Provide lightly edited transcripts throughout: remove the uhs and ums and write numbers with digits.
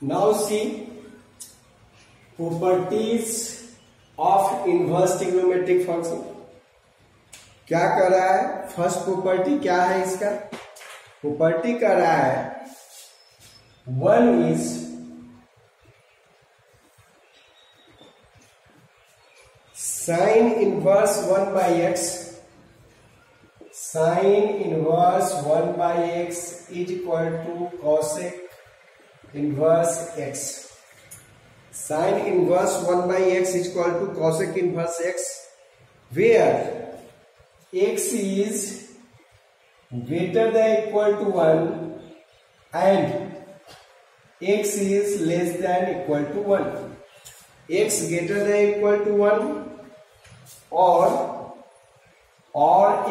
Now see properties of inverse trigonometric function. क्या कर रहा है? फर्स्ट प्रॉपर्टी क्या है इसका? प्रॉपर्टी कर रहा है one is sine inverse one by x. Sine inverse one by x is equal to cosec inverse x. Sine inverse one by x is equal to cosec inverse x, where x is greater than equal to 1 and x is less than equal to 1. x greater than equal to 1 or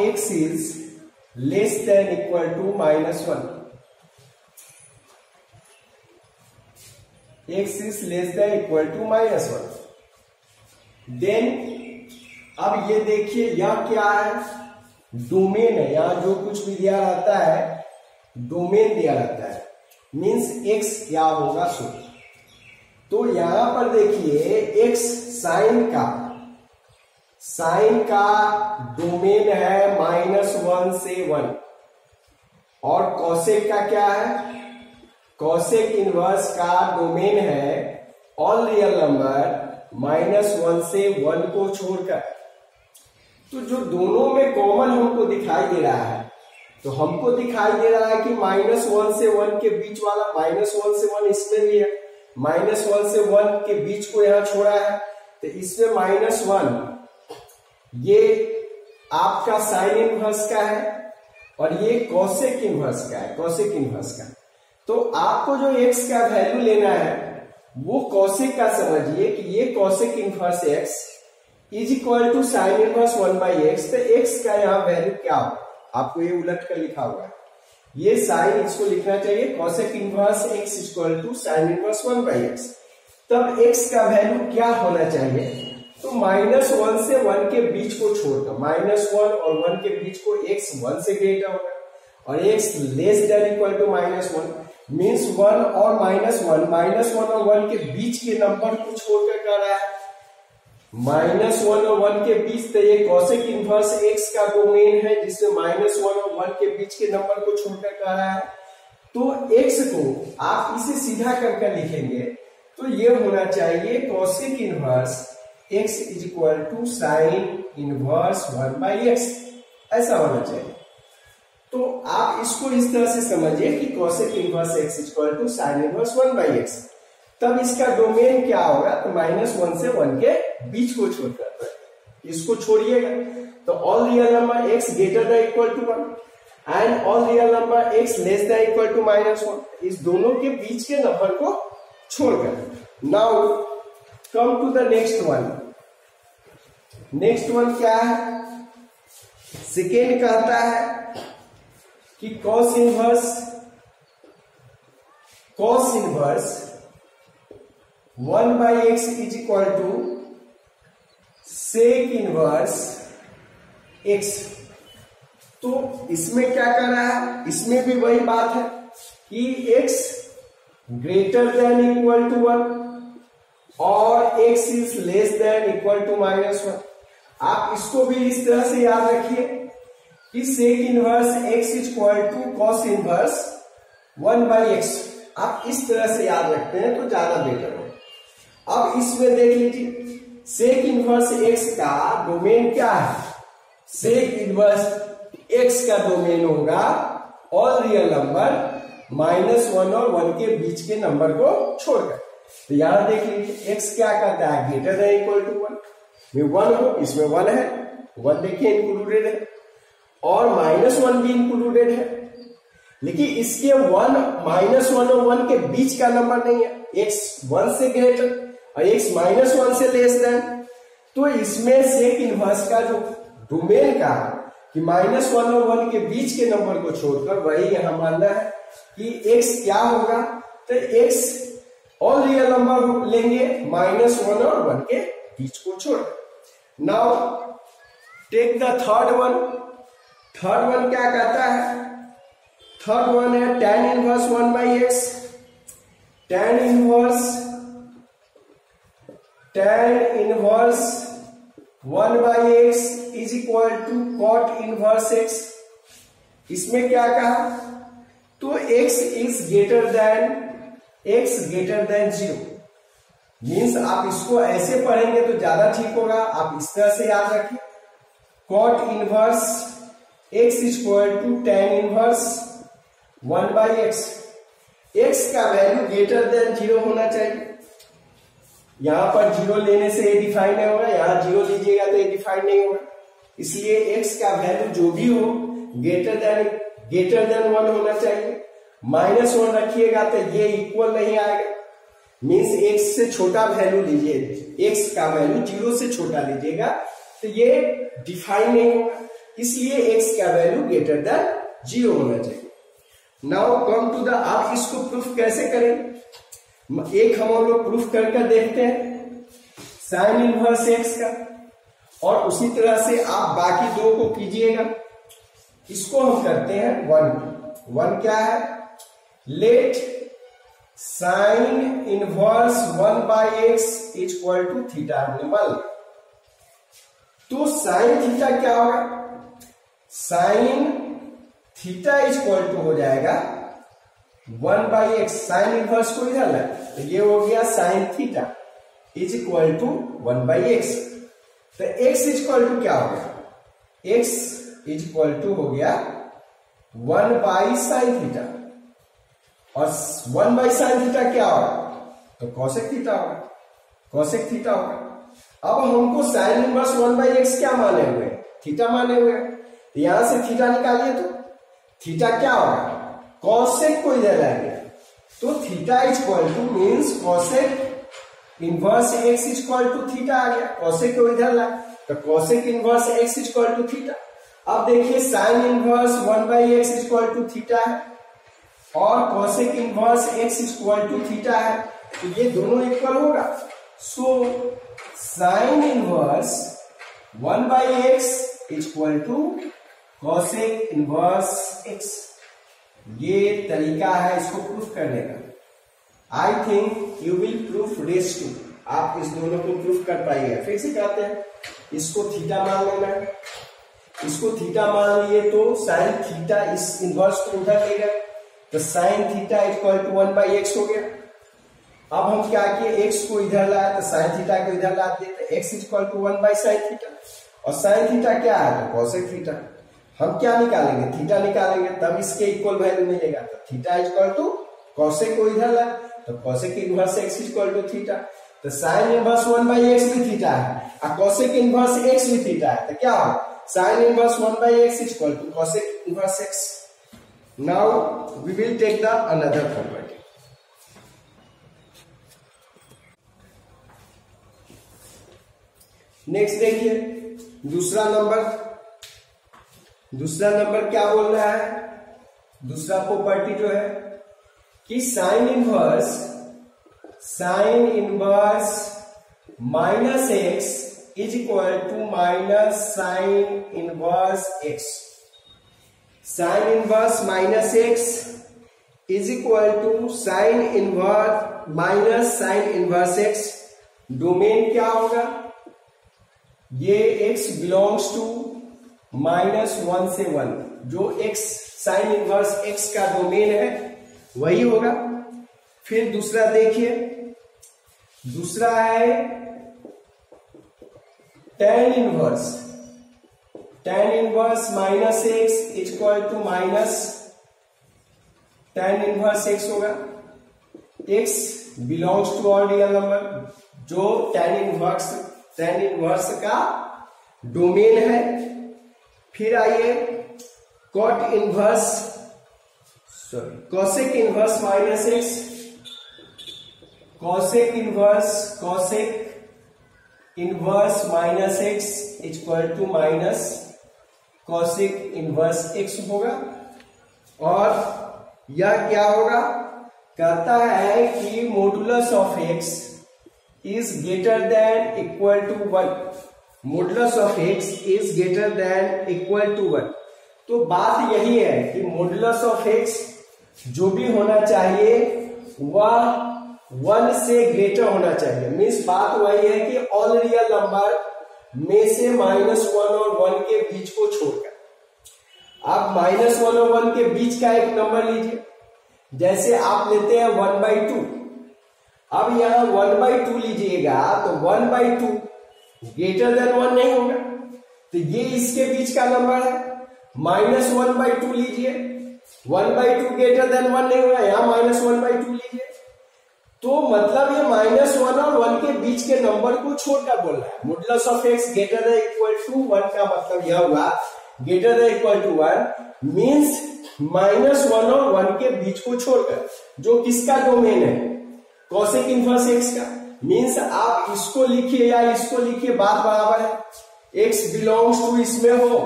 x is less than equal to minus 1. x is less than equal to minus 1. Then अब ये देखिए यह क्या है? Domain है. यहां जो कुछ भी दिया रहता है डोमेन दिया रहता है, मीन्स x क्या होगा सो. तो यहां पर देखिए x साइन का डोमेन है -1 से 1 और कॉसेक का क्या है? कॉसेक इनवर्स का डोमेन है ऑल रियल नंबर -1 से 1 को छोड़कर. तो जो दोनों में कॉमन हमको दिखाई दे रहा है, तो हमको दिखाई दे रहा है कि -1 से 1 के बीच वाला -1 से 1 इसमें भी है. -1 से 1 के बीच को यहां छोड़ा है, तो इसमें -1 ये आपका साइन इनवर्स का है और ये कॉसेक इनवर्स का है. कॉसेक इनवर्स का तो आपको जो x का वैल्यू लेना है वो कॉसेक का समझिए कि ये cosec inverse x is equal to sine inverse 1 by x. तो x का यहाँ वैल्यू क्या हो? आपको ये उलट कर लिखा हुआ है. ये साइन इसको लिखना चाहिए cosec inverse x equal to sine inverse 1 by x. तब x का वैल्यू क्या होना चाहिए? तो -1 से 1 के बीच को छोड़कर -1 और 1 के बीच को x 1 से ग्रेटर होगा और x less than equal to -1 means 1 और -1 और 1 के बीच के नंबर को छोड़कर कर रहा है. -1 और 1 के बीच, तो ये कॉसेक इनवर्स x का डोमेन है जिसमें -1 और 1 के बीच के नंबर को छोड़कर कर रहा है. तो x को आप इसे सीधा करके लिखेंगे तो ये होना चाहिए cosec inverse x is equal to sine inverse 1 by x. ऐसा होना चाहिए. तो आप इसको इस तरह से समझिए कि cosec inverse x is equal to sine inverse 1 by x. तब इसका डोमेन क्या होगा? तो -1 से 1 के बीच को छोड़कर, इसको छोड़िएगा तो all real number x greater than equal to 1 and all real number x less than equal to -1, इस दोनों के बीच के नंबर को छोड़कर. Now come to the next one. Next one क्या है? सेकेंड कहता है कि cos inverse 1 by x is equal to sec inverse x. तो इसमें क्या कर रहा है? इसमें भी वही बात है कि x greater than equal to 1 और x is less than equal to -1. आप इसको भी इस तरह से याद रखिए कि sec inverse x is equal to cos inverse 1 by x. आप इस तरह से याद रखते हैं तो ज्यादा बेटर हो. अब इसमें देख लीजिए सेक इनवर्स x का डोमेन क्या है? सेक इनवर्स x का डोमेन होगा ऑल रियल नंबर -1 और 1 के बीच के नंबर को छोड़कर. तो यहां देख लीजिए x क्या करता है? ग्रेटर देन इक्वल टू 1 में 1 हो, इसमें 1 है, 1 देखिए इंक्लूडेड है और -1 भी इंक्लूडेड है. लेकिन इसके -1 और 1 के बीच का नंबर नहीं है. x 1 से ग्रेटर और x -1 से लेस देन. तो इसमें सेक इनवर्स का जो डोमेन का कि -1 और 1 के बीच के नंबर को छोड़कर वही यहां मानना है कि x क्या होगा? तो x ऑल रियल नंबर लेंगे -1 और 1 के बीच को छोड़कर. Now take the third one. Third one क्या कहता है? थर्ड वन है tan inverse 1 by x. tan inverse 1/x is equal to cot inverse x। इसमें क्या कहा, तो x is greater than 0। Means आप इसको ऐसे पढ़ेंगे तो ज्यादा ठीक होगा, आप इस तरह से याद रखें। cot inverse x is equal to tan inverse 1/x। x का वैल्यू ग्रेटर देन 0 होना चाहिए। यहां पर 0 लेने से ये डिफाइन नहीं होगा, यहां 0 लीजिएगा तो ये डिफाइन नहीं होगा। इसलिए x का वैल्यू जो भी हो ग्रेटर देन 1 होना चाहिए। -1 रखिएगा तो ये इक्वल नहीं आएगा, मीन्स x से छोटा वैल्यू लीजिए, x का वैल्यू 0 से छोटा लीजिएगा तो ये डिफाइन नहीं होगा। इसलिए x का वैल्यू ग्रेटर देन 0 होना चाहिए। नाउ कम टू द, आप इसको प्रूफ कैसे करें, एक हम लोग प्रूफ करके देखते हैं साइन इनवर्स x का, और उसी तरह से आप बाकी दो को कीजिएगा। इसको हम करते हैं 1 क्या है, let sine inverse 1/x is equal to theta normal. तो साइन थीटा क्या होगा, sine theta is equal to हो जाएगा 1/x। साइन इनवर्स को इधर लाए तो ये हो गया sine theta is equal to 1/x। तो x इज इक्वल टू क्या हो गया, x इज इक्वल टू हो गया 1/sin थीटा, और 1/sin थीटा क्या होगा, तो cosec थीटा होगा, cosec थीटा होगा। अब हमको साइन इनवर्स 1/x क्या माने हुए हैं, थीटा माने हुए हैं, तो यहां से थीटा निकालिए तो थीटा क्या होगा, cosec को इधर लाएंगे तो theta is equal to means cosec inverse x is equal to theta आ गया। cosec को इधर लाए तो cosec inverse x is equal to theta. अब देखिए sine inverse 1/x is equal to theta है और cosec inverse x is equal to theta है, तो ये दोनों इक्वल होगा। So sine inverse 1/x is equal to cosec inverse x। ये तरीका है इसको प्रूफ करने का। I think you will proof this too, आप इस दोनों को प्रूफ कर पाइएगा। फिर से कहते हैं, इसको थीटा मान लेना है, इसको थीटा मान लिए तो साइन थीटा इस इनवर्स को उधर ले गए तो sine theta is equal to 1/x हो गया। अब हम क्या किए, x को इधर लाए तो साइन थीटा को इधर ला दिए तो x is equal to 1/sin theta, और साइन थीटा क्या है तो cosec थीटा। हम क्या निकालेंगे, थीटा निकालेंगे, तब इसके इक्वल वैल्यू मिलेगा। तो theta is equal to cosec को इधर लाए तो cosec inverse x is equal to theta. तो साइन इनवर्स 1/x भी थीटा है और cosec इनवर्स x भी थीटा है, तो क्या होगा, sine inverse 1/x is equal to cosec inverse x। Now we will take the another property. Next देखिए दूसरा नंबर क्या बोल रहा है, दूसरा प्रॉपर्टी जो है कि sine inverse -x is equal to minus sine inverse x। Sine inverse -x is equal to sine inverse minus sine inverse x। Domain क्या होगा, ये x बिलोंग्स टू -1 से 1, जो x साइन इनवर्स x का domain है वही होगा। फिर दूसरा देखिए, दूसरा है tan inverse -x is equal to minus tan inverse x होगा। x belongs to all real number, जो tan इनवर्स का डोमेन है। फिर आइए cosec inverse -x, cosec inverse -x is equal to minus cosec inverse x होगा। और यह क्या होगा, कहता है कि modulus of x is greater than equal to 1, modulus of x is greater than equal to 1। तो बात यही है कि मॉडुलस ऑफ x जो भी होना चाहिए वह 1 से ग्रेटर होना चाहिए। मीन्स बात वही है कि ऑल रियल नंबर में से -1 और 1 के बीच को छोड़कर आप -1 और 1 के बीच का एक नंबर लीजिए। जैसे आप लेते हैं 1/2। अब यहां 1/2 लीजिएगा तो 1/2 ग्रेटर देन 1 नहीं होगा, तो ये इसके बीच का नंबर है। -1/2 लीजिए, 1/2 ग्रेटर देन 1 नहीं होगा, यहां -1/2 लीजिए। तो मतलब ये -1 और 1 के बीच के नंबर को छोड़कर बोल रहा है। Modulus of x greater than equal to 1 का मतलब यह हुआ greater than equal to 1 means -1 और 1 के बीच को छोड़कर, जो किसका डोमेन है, कॉसेक इनवर्स x का। मीन्स आप इसको लिखिए या इसको लिखिए, बात बराबर है। x बिलोंग्स टू इसमें हो,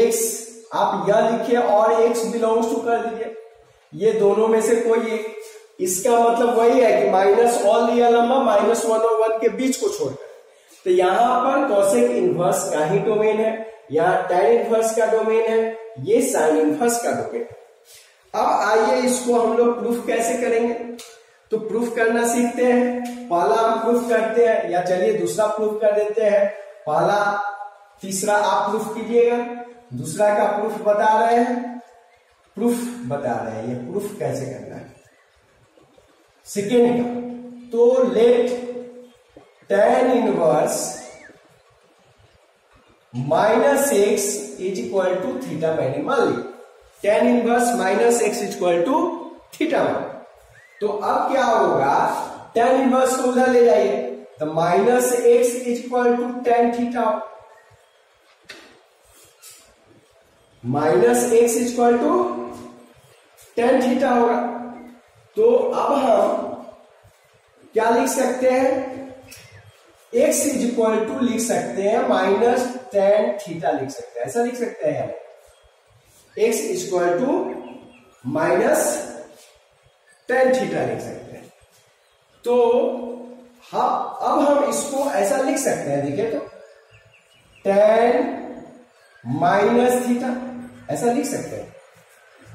x आप यह लिखिए और x बिलोंग्स टू कर दीजिए, ये दोनों में से कोई एक। इसका मतलब वही है कि माइनस ऑल रियल नंबर -1 और 1 के बीच को छोड़कर। तो यहां पर कॉसेक इनवर्स का ही डोमेन है, यहाँ tan इनवर्स का डोमेन है, ये साइन इनवर्स का डोमेन है। अब आइए इसको हम लोग प्रूफ कैसे करेंगे। तो प्रूफ करना सीखते हैं। पहला हम प्रूफ करते हैं, या चलिए दूसरा प्रूफ कर देते हैं। पहला तीसरा आप प्रूफ कीजिएगा, दूसरा का प्रूफ बता रहे हैं, ये प्रूफ कैसे करना है। सेकेंड का तो let tan inverse -x is equal to theta मैंने मान ली। tan inverse -x is equal to theta. तो अब क्या होगा, tan इनवर्स को उधर ले जाइए तो -x is equal to tan theta, -x is equal to tan theta होगा। तो अब हम क्या लिख सकते हैं, x इज इक्वल टू लिख सकते हैं -tan थीटा लिख सकते हैं, ऐसा लिख सकते हैं। x is equal to -tan theta लिख सकते हैं। तो हाँ, अब हम इसको ऐसा लिख सकते हैं, देखिए तो tan -थीटा ऐसा लिख सकते हैं,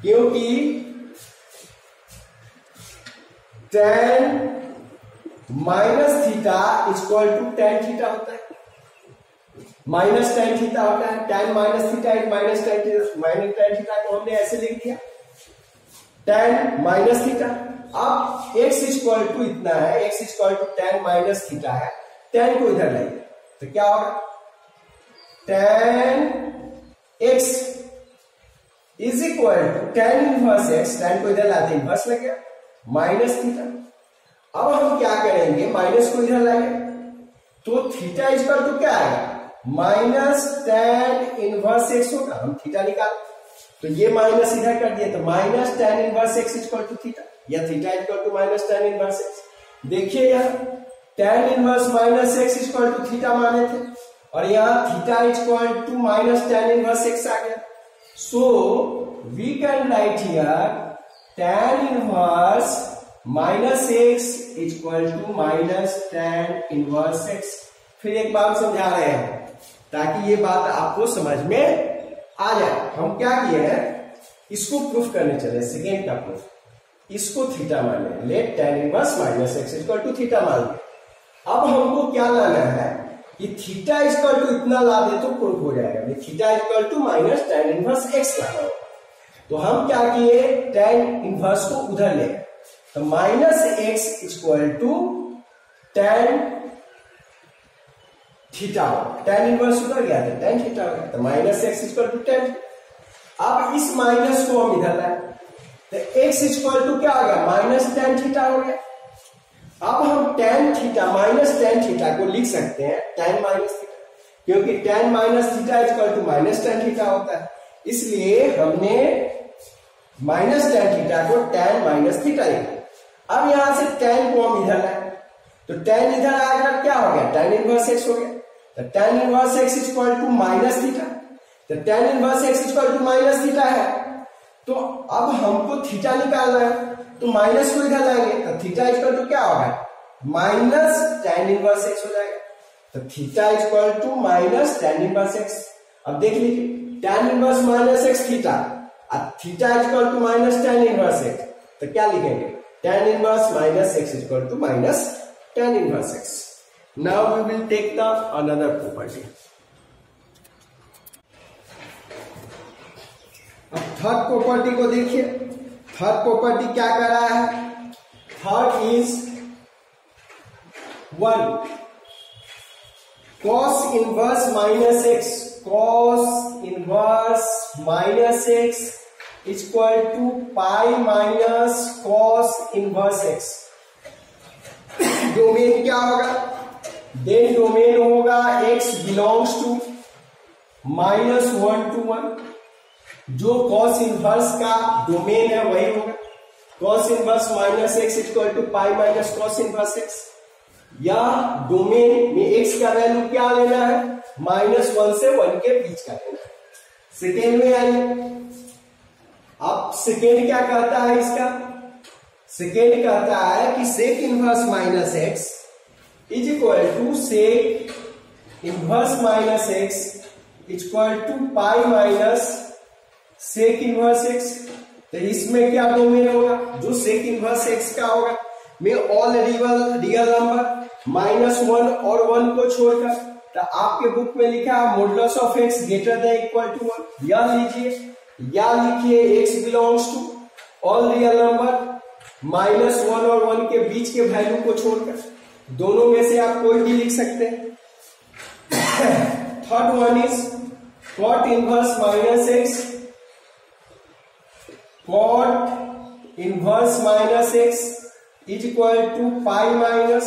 क्योंकि tan -theta equal to tan theta होता है, -tan थीटा होता है। tan -theta is -tan theta को हमने ऐसे लिख दिया tan -थीटा। अब x इक्वल टू इतना है, x equal to tan -theta है, tan को इधर लाइए तो क्या होगा, tan x is equal to tan inverse x, tan को इधर लाते इनवर्स लग गया -थीटा। अब हम क्या करेंगे, माइनस को इधर लाएंगे तो थीटा इक्वल टू क्या आएगा, -tan इनवर्स x होगा। हम थीटा निकाल तो ये माइनस इधर कर दिए तो -tan inverse x equal to theta, या theta equal to -tan inverse x। देखिए यहाँ tan inverse -x equal to theta माने थे और यहाँ theta equal to -tan inverse x आ गया। So we can write here tan inverse -x equal to -tan inverse x। फिर एक बात समझा रहे हैं ताकि ये बात आपको समझ में आ जाए। हम क्या किए हैं, इसको प्रूफ करने चले, सेकेंड का प्रूफ। इसको थीटा माने, let tan inverse -x equal to theta मान लिया। अब हमको क्या लाना है कि थीटा इक्वल टू इतना ला दे तो प्रूफ हो जाएगा। Theta equal to -tan inverse x लाना होगा। तो हम क्या किए, tan इनवर्स को उधर ले तो -x equal to tan theta, tan inverse उधर गया था, tan थीटा हो गया तो -x इक्वल टू tan। अब इस माइनस को हम इधर लाए तो x इक्वल टू क्या हो गया, -tan थीटा हो गया। अब हम tan थीटा -tan थीटा को लिख सकते हैं tan -थीटा, क्योंकि tan -theta equal to -tan theta होता है, इसलिए हमने -tan थीटा को tan -थीटा लिखा। अब यहां से tan को हम इधर लाए तो tan इधर आकर क्या हो गया, tan इनवर्स x हो गया। तो tan inverse x equal to -theta, तो tan inverse x equal to -theta है। तो अब हमको थीटा निकालना है तो माइनस को इधर लाएंगे तो थीटा इक्वल टू क्या होगा, -tan इनवर्स x हो जाएगा। तो theta equal to -tan inverse x। अब देख लीजिए tan इनवर्स -x थीटा, अब theta equal to -tan inverse x, तो क्या लिखेंगे tan inverse minus x is equal to minus tan inverse x. Now we will take the another property. अब third property को देखिए. थर्ड प्रॉपर्टी क्या कर रहा है? Third is 1 cos inverse minus x, cos inverse minus x is equal to pi minus cos inverse x. Domain क्या होगा? Then domain होगा x belongs to -1 to 1. जो cos इनवर्स का डोमेन है वही होगा cos inverse minus x equal to pi minus cos inverse x. या domain में x का वैल्यू क्या लेना है? -1 से 1 के बीच का लेना है. सेकेंड में आइए. अब सेकेंड क्या कहता है इसका? सेकेंड कहता है कि sec inverse minus x is equal to sec inverse minus x equal to pi minus sec inverse x. तो इसमें क्या डोमेन होगा? जो सेक इनवर्स x का होगा में ऑल रियल नंबर -1 और 1 को छोड़कर. तो आपके बुक में लिखा है modulus of x greater than equal to 1. या लीजिए या लिखिए x belongs to all real number -1 और 1 के बीच के वैल्यू को छोड़कर. दोनों में से आप कोई भी लिख सकते हैं. Third one is cot inverse minus x, cot inverse minus x is equal to pi minus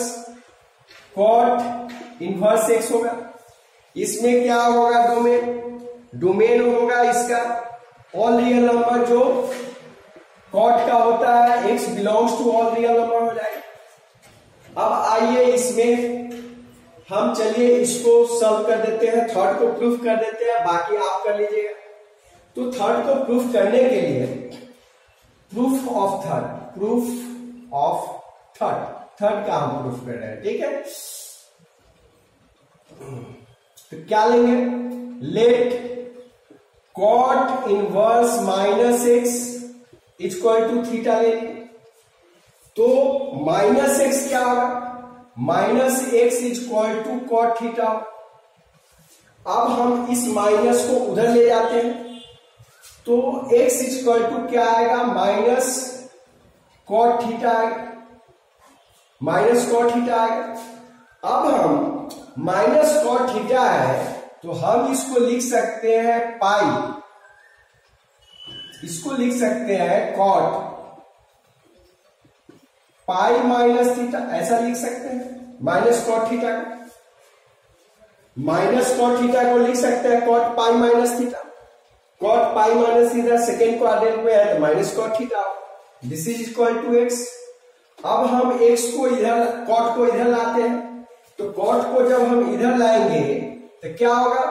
cot inverse x होगा. इसमें क्या होगा? डोमेन होगा इसका ऑल रियल नंबर जो cot का होता है x belongs to all real number हो जाएगा. अब आइए इसमें हम चलिए इसको सॉल्व कर देते हैं. थर्ड को प्रूफ कर देते हैं, बाकी आप कर लीजिएगा. तो थर्ड को प्रूफ करने के लिए प्रूफ ऑफ थर्ड का हम प्रूफ कर रहे हैं. ठीक है. तो क्या लेंगे? Let cot inverse minus x equal to theta लेंगे. तो माइनस x क्या होगा? Minus x equal to cot theta. अब हम इस माइनस को उधर ले जाते हैं तो x इक्वल टू क्या आएगा? माइनस cot थीटा आएगा. माइनस cot थीटा आएगा. अब हम माइनस cot थीटा है तो हम इसको लिख सकते हैं पाई. इसको लिख सकते हैं cot पाई माइनस थीटा. ऐसा लिख सकते हैं माइनस cot थीटा को. माइनस cot थीटा को लिख सकते हैं cot pi minus theta. cot pi minus theta second quadrant में है तो minus cot theta. This is equal to x. अब हम x को इधर cot को इधर लाते हैं. तो cot को जब हम इधर लाएंगे तो क्या होगा?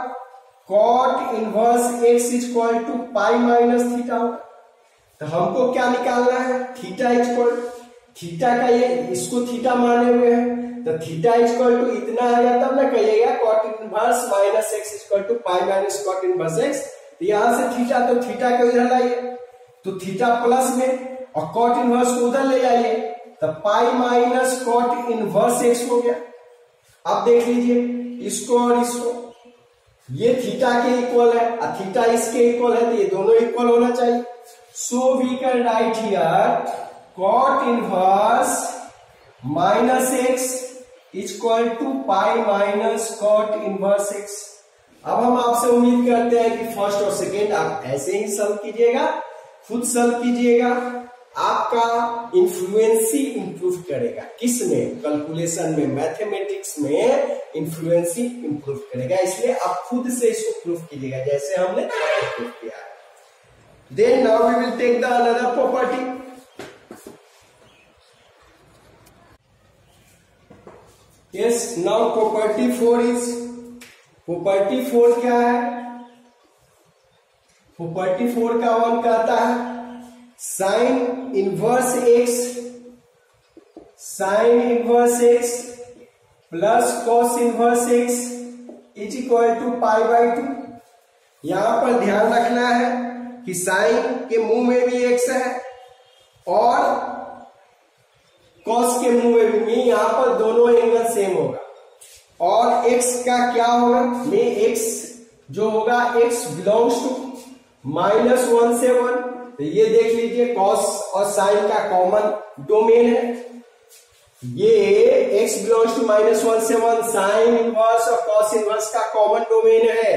cot inverse x equal to pi minus theta होगा. तो हमको क्या निकालना है? थीटा इक्वल थीटा का ये इसको थीटा माने हुए हैं तो थीटा इक्वल टू इतना आएगा तब ना कहिएगा cot inverse minus x equal to pi minus cot inverse x. तो यहां से थीटा तो थीटा को इधर लाइए तो थीटा प्लस में और cot इनवर्स को उधर ले जाइए तो पाई माइनस cot इनवर्स x हो गया. अब देख लीजिए इसको और इसको. ये थीटा के इक्वल है और थीटा इसके इक्वल है तो ये दोनों इक्वल होना चाहिए. So we can write here cot inverse minus x equal to pi minus cot inverse x. अब हम आपसे उम्मीद करते हैं कि फर्स्ट और सेकेंड आप ऐसे ही सॉल्व कीजिएगा, खुद सॉल्व कीजिएगा. आपका इन्फ्लुएंसी इंप्रूव करेगा. किसमें? कैलकुलेशन में, मैथमेटिक्स में इन्फ्लुएंसी इंप्रूव करेगा. इसलिए आप खुद से इसको प्रूफ कीजिएगा जैसे हमने प्रूफ किया. Then now we will take the another property. Yes, now property 4 is property 4 क्या है? property 4 का वन कहता है sine inverse x plus cos inverse x is equal to pi by 2. यहां पर ध्यान रखना है कि साइन के मुंह में भी x है और कॉस के मुंह में भी यहाँ पर दोनों एंगल सेम होगा। और x का क्या होगा, x जो होगा x बिलोंग्स टू -1 से 1, तो ये देख लीजिए कॉस और साइन का कॉमन डोमेन है। ये x बिलोंग्स टू -1 से 1, साइन इनवर्स और कॉस इनवर्स का कॉमन डोमेन है,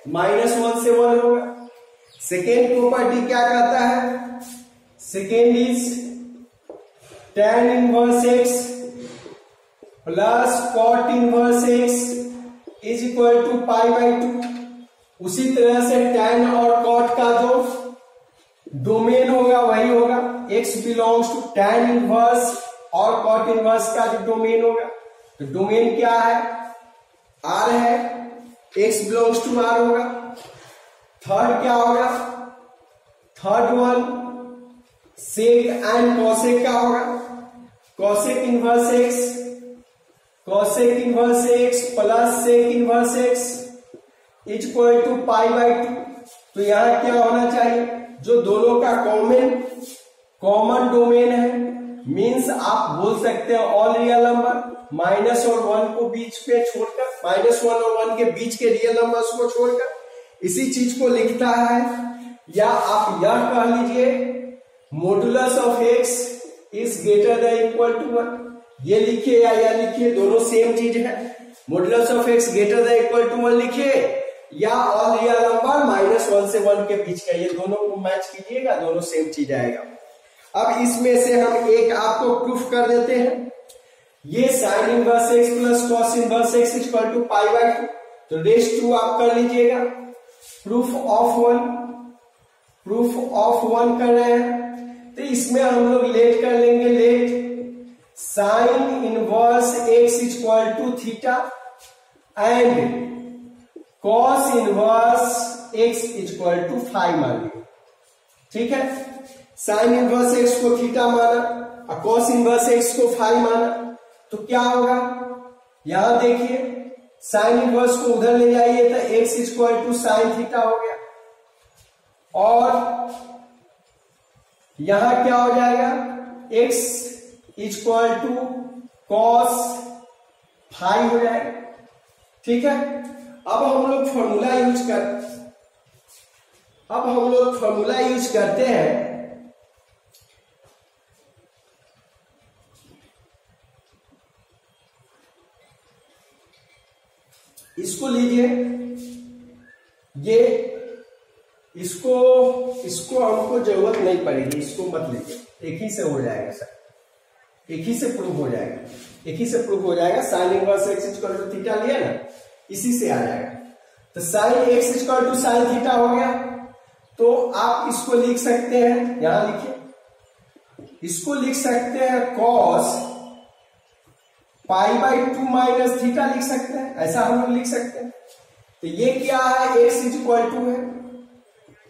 -1 से 1 होगा। सेकेंड प्रॉपर्टी क्या कहता है, second is tan inverse x plus cot inverse x is equal to π/2। उसी तरह से tan और कॉट का जो डोमेन होगा वही होगा, x belongs to tan inverse और कॉट इनवर्स का जो डोमेन होगा, तो डोमेन क्या है, r है, x बिलोंग्स टू r होगा। थर्ड क्या होगा, third one sec and cosec का होगा, cosec inverse x, cosec inverse x plus sec inverse x is equal to π/2। तो यहां क्या होना चाहिए, जो दोनों का कॉमन डोमेन है, मींस आप बोल सकते हैं ऑल रियल नंबर माइनस और 1 को बीच पे छोड़कर, -1 और 1 के बीच के रियल नंबर्स को छोड़कर इसी चीज को लिखता है। या आप यह कह लीजिए modulus of x is greater than equal to 1, ये लिखिए या यह लिखिए, दोनों सेम चीज है। Modulus of x greater than equal to 1 लिखिए या ऑल रियल नंबर -1 से 1 के बीच का, ये दोनों को मैच कीजिएगा, दोनों सेम चीज आएगा। अब इसमें से हम एक आपको प्रूफ कर देते हैं, ये sine inverse x plus cos inverse x equal to π/2, तो रेस 2 आप कर लीजिएगा। प्रूफ ऑफ वन कर रहे हैं, तो इसमें हम लोग लेट कर लेंगे, let sine inverse x equal to theta and cos inverse x equal to phi मान लिया, ठीक है। साइन इनवर्स x को थीटा माना और कॉस इनवर्स x को फाई माना, तो क्या होगा, यहां देखिए साइन इनवर्स को उधर ले जाइए तो x equal to sine theta हो गया, और यहां क्या हो जाएगा, x equal to cos phi हो जाएगा, ठीक है। अब हम लोग फॉर्मूला यूज करते हैं। इसको लीजिए, ये इसको हमको जरूरत नहीं पड़ेगी, इसको मत लीजिए, एक ही से हो जाएगा सर, एक ही से प्रूव हो जाएगा, sine inverse x equal to theta लिया ना, इसी से आ जाएगा। तो sine x equal to sine theta हो गया, तो आप इसको लिख सकते हैं, यहां लिखिए, इसको लिख सकते हैं कॉस π/2 माइनस थीटा लिख सकते हैं, ऐसा हम लोग लिख सकते हैं। तो ये क्या है, x इक्वल टू है,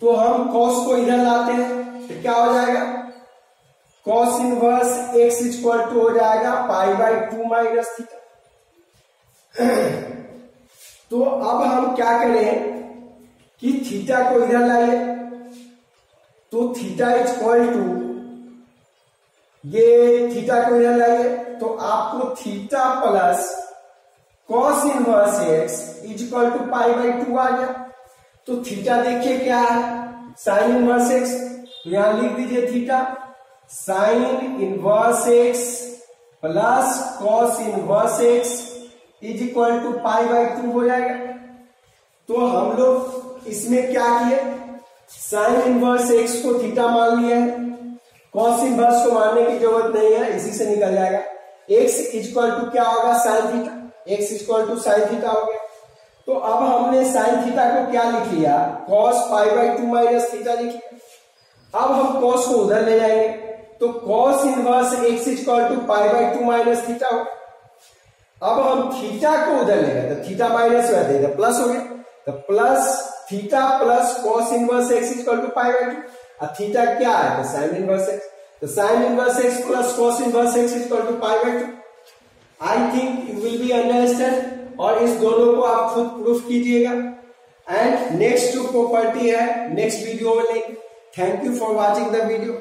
तो हम कॉस को इधर लाते हैं, तो क्या हो जाएगा, cos inverse x equal to हो जाएगा π/2 माइनस थीटा। तो अब हम क्या करें कि थीटा को इधर लाइए, तो थीटा इक्वल टू, ये थीटा को इधर लाइए, तो आपको theta plus cos inverse x equal to π/2 आ गया। तो थीटा देखिए क्या है, साइन इनवर्स x, तो यहां लिख दीजिए theta sine inverse x plus cos inverse x is equal to π/2 हो जाएगा। तो हम लोग इसमें क्या किए, साइन इनवर्स x को थीटा मान लिया है, कॉस इनवर्स को मानने की जरूरत नहीं है, इसी से निकल जाएगा। x इक्वल टू क्या होगा, sine theta, x equal to sine theta हो गया। तो अब हमने साइन थीटा को क्या लिख लिया, कॉस π/2 माइनस थीटा लिख लिया। अब हम कॉस को उधर ले जाएंगे, तो cos inverse x equal to π/2 minus theta हो गया। अब हम थीटा को उधर ले गए, तो थीटा माइनस हुआ था, प्लस हो गया, तो plus theta plus cos inverse x equal to π/2, और थीटा क्या है, तो साइन इनवर्स x, तो sine inverse x plus cos inverse x equal to π/2। I think you will be understand, और इस दोनों को आप खुद प्रूफ कीजिएगा। एंड नेक्स्ट जो प्रॉपर्टी है नेक्स्ट वीडियो में लेंगे। Thank you for watching the video.